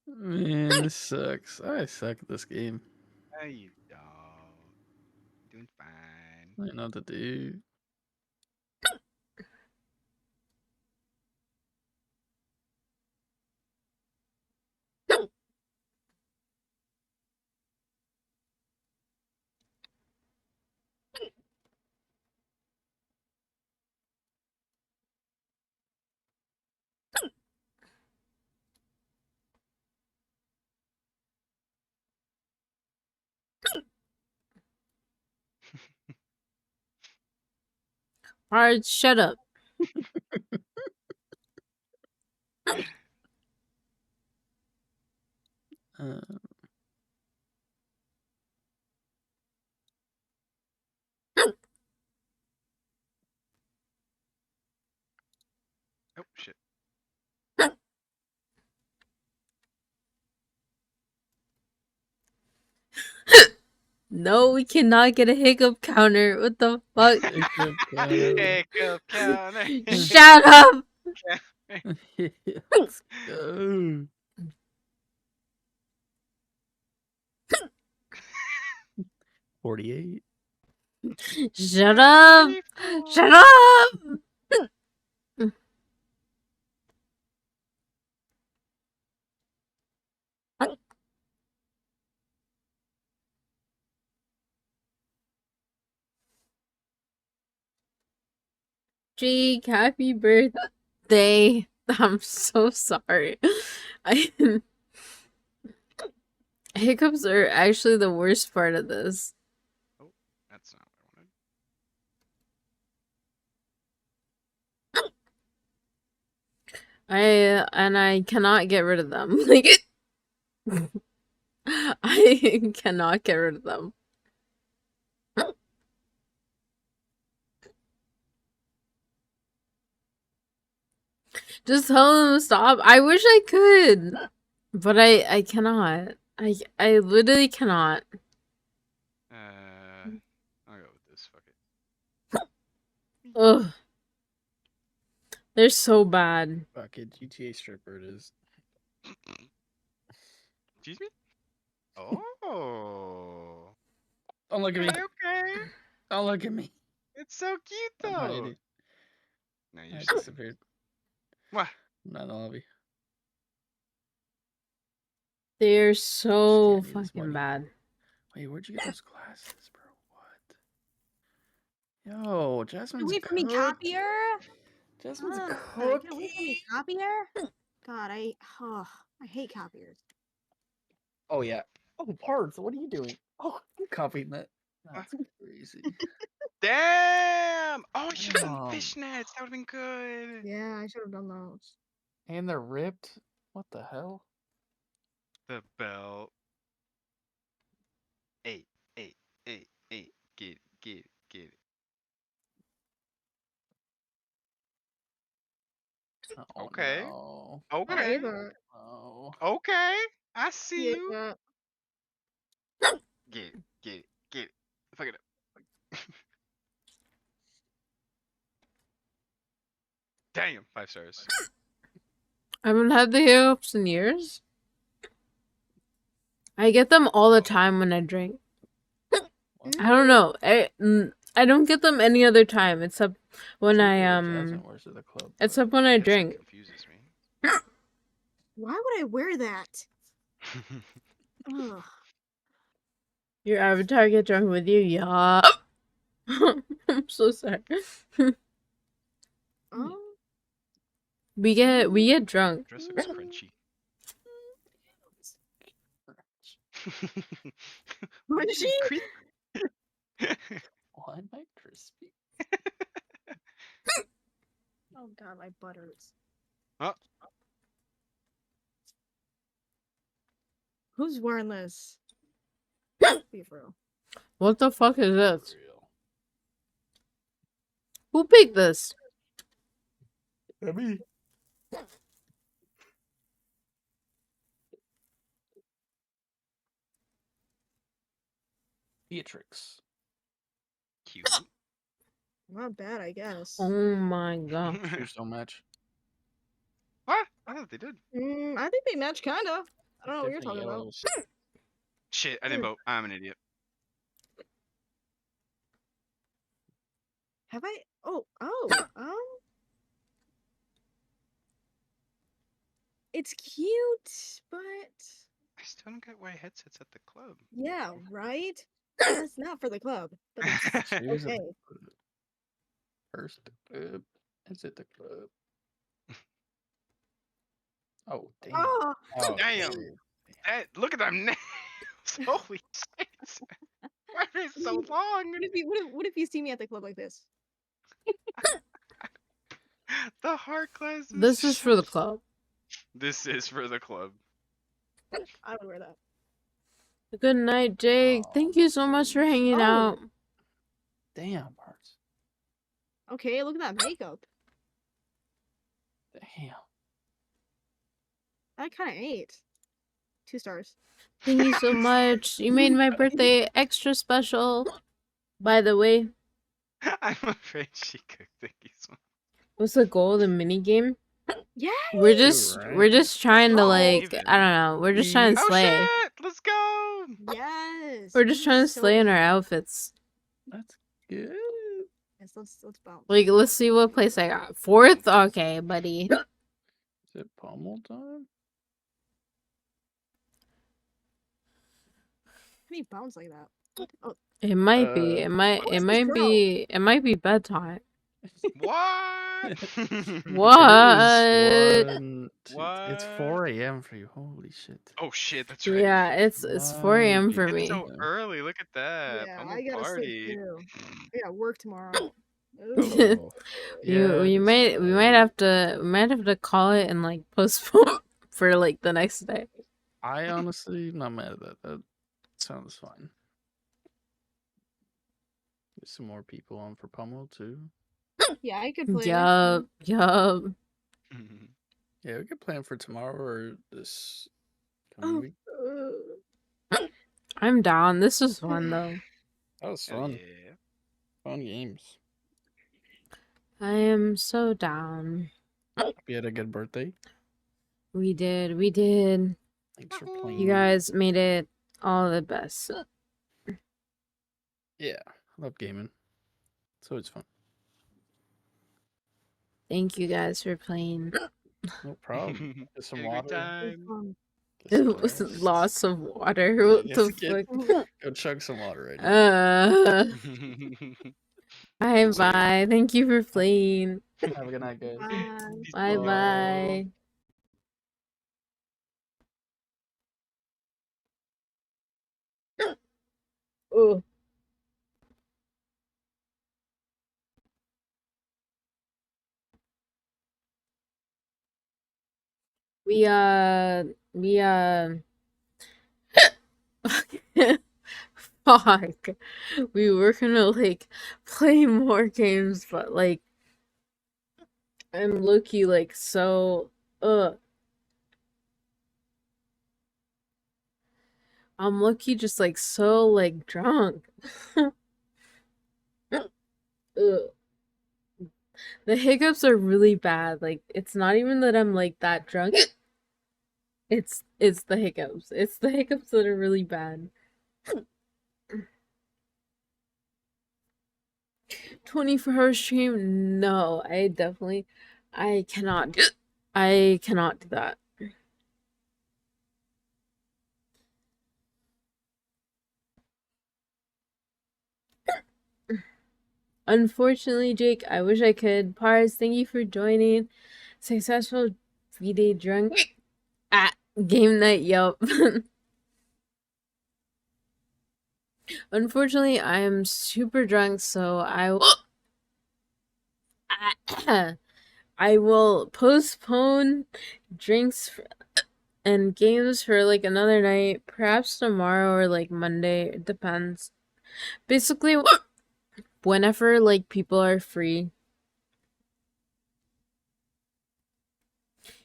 Man, this sucks. I suck at this game. No, you don't. Doing fine. I don't know what to do. Alright, shut up. Uh, Oh shit. No, we cannot get a hiccup counter. What the fuck? Hiccup counter. Shut up! Let's go. 48. Shut up! Shut up! Jake, happy birthday. I'm so sorry. Hiccups are actually the worst part of this. Oh, that's not what I cannot get rid of them. Like I cannot get rid of them. Just tell them to stop. I wish I could, but I cannot. I literally cannot. I'll go with this. Fuck it. Ugh. They're so bad. Fuck it, GTA stripper it is. Excuse me? Oh. Don't look at me. Okay. Don't look at me. It's so cute I'm though. hiding. No, I you're just disappeared. what? I'm not in the lobby. They're so Just can't use fucking money. bad. Wait, where'd you get those glasses, bro? What? Yo, Jasmine's Wait for me, cooked. copier. Jasmine's Get cooked. away from me, copier. God, I hate copiers. Oh yeah. Oh, parts. What are you doing? Oh, I'm copying that. That's crazy. Damn! Oh, I should have done Damn. fishnets. That would have been good. Yeah, I should have done those. And they're ripped. What the hell? The belt. 8, 8, 8, 8. Get it, get it, get it. Oh, Okay. No. I Okay. hate that. Oh. Okay. I see Yeah, you. that. Get it, get it, get it. Fuck it up. Damn, 5 stars. I haven't had the hiccups in years. I get them all the time when I drink. I don't know. I don't get them any other time except when except when I drink. Confuses me. Why would I wear that? Ugh. Your avatar get drunk with you? Yeah. I'm so sorry. We get drunk. Dress looks crunchy. Crunchy? Why am I crispy? Oh god, my butters. Huh? Who's wearing this? Be for real. What the fuck is this? Who picked this? Me. Beatrix. Cute. Not bad, I guess. Oh my god. Shoes don't match. What? I thought they did. I think they match, kinda. I don't know what you're talking about. Shit, I didn't vote. I'm an idiot. Have I? Oh. It's cute, but I still don't get why headsets at the club. yeah, right. That's not for the club, but it's She was at okay. the club. First club. It's at the club. Oh, damn. Oh, Oh, Damn. Look at them nails. Holy shit. Why are they so long? what if you see me at the club like this? The heart glasses. This is for the club. This is for the club. I would wear that. Good night, Jake. Thank you so much for hanging out. Damn, parts. Okay, look at that makeup. Damn. I kind of ate. 2 stars. Thank you so much. You made my birthday extra special. By the way, I'm afraid she cooked the geese. what's the goal of the mini game? Yeah. We're just trying to like, I don't know. We're just trying to Oh slay. shit! Let's go! Yes. We're just trying to slay in our outfits. That's good. Yes, let's bounce. Like, let's see what place I got. 4th? Okay, buddy. Is it pommel time? How do you bounce like that? Oh, It might be. It might be bedtime. What? What? It's 4 a.m. for you. Holy shit. Oh shit, that's right. Yeah, it's 4 a.m. for It's me. so early. Look at that. yeah, Pummel I gotta party. sleep too. I gotta work tomorrow. Oh, We might have to call it and like postpone for like the next day. I honestly am not mad at that. That sounds fine. Get some more people on for Pummel too. Yeah, I could play. Yup. Yeah, we could plan for tomorrow or this coming week. I'm down. This was fun though. That was Hell fun. yeah. Fun games. I am so down. We had a good birthday. We did. Thanks for playing. You guys made it all the best. Yeah, I love gaming. So it's fun. Thank you guys for playing. No problem. Get some Had a good water. time. Get some With rest. lots of water. What Yes, the get- fuck? Go chug some water right now. Bye. Thank you for playing. Have a good night, guys. Bye. Bye. Oh. We fuck. We were gonna like play more games, but like I'm low-key like so I'm low-key just like so like drunk. The hiccups are really bad. Like it's not even that I'm like that drunk. It's the hiccups. It's the hiccups that are really bad. 24-hour stream? No, I cannot do that. Unfortunately, Jake, I wish I could. Pars, thank you for joining. Successful V-Day drunk at game night, yup. Unfortunately, I am super drunk, so I will postpone drinks and games for like another night, perhaps tomorrow or like Monday. It depends. Basically, whenever like people are free.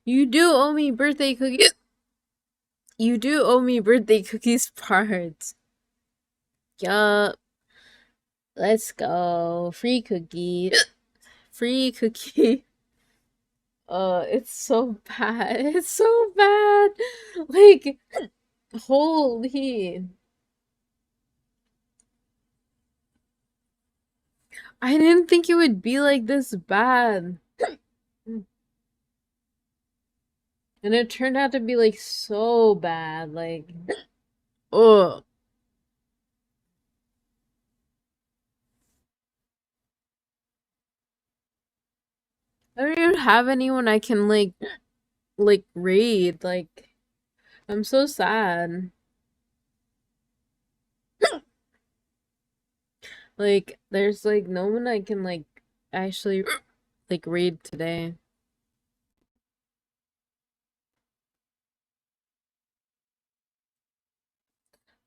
You do owe me birthday cookies. You do owe me birthday cookies parts. Yup. Let's go. Free cookie. Free cookie. It's so bad. It's so bad. Like, holy. I didn't think it would be like this bad. And it turned out to be like so bad. Like, ugh. I don't even have anyone I can like raid. Like, I'm so sad. Like, there's like no one I can like actually like raid today.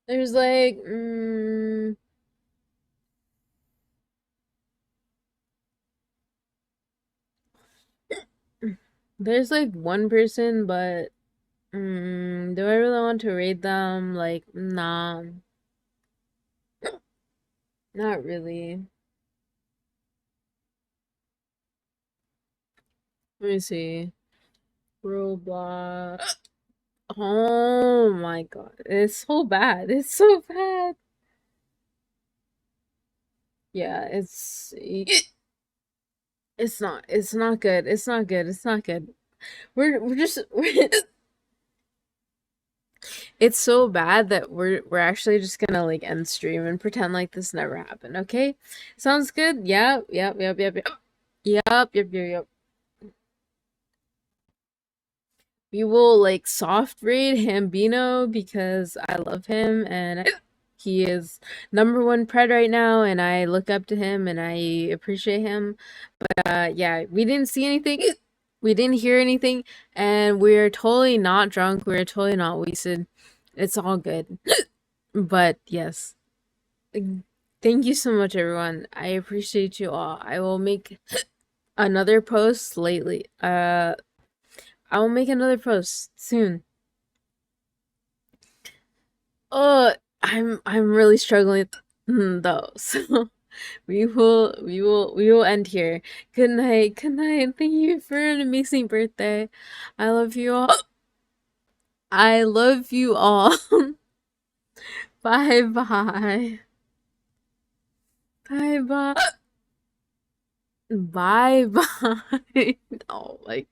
There's like there's like one person, but do I really want to raid them? Like, nah. Not really. Let me see. Roblox. Oh my god. It's so bad. It's so bad. Yeah, it's not good. It's not good. It's not good. We're just it's so bad that we're actually just gonna like end stream and pretend like this never happened, okay? Sounds good? Yep. Yep. We will like soft raid Hambino because I love him and he is #1 pred right now and I look up to him and I appreciate him. But yeah, we didn't see anything. We didn't hear anything and we're totally not drunk. We're totally not wasted. It's all good. But yes. Thank you so much everyone. I appreciate you all. I will make another post lately. I will make another post soon. I'm really struggling though. So we will end here. Good night. Good night. Thank you for an amazing birthday. I love you all. I love you all. Bye bye. Bye bye. Bye bye. Oh my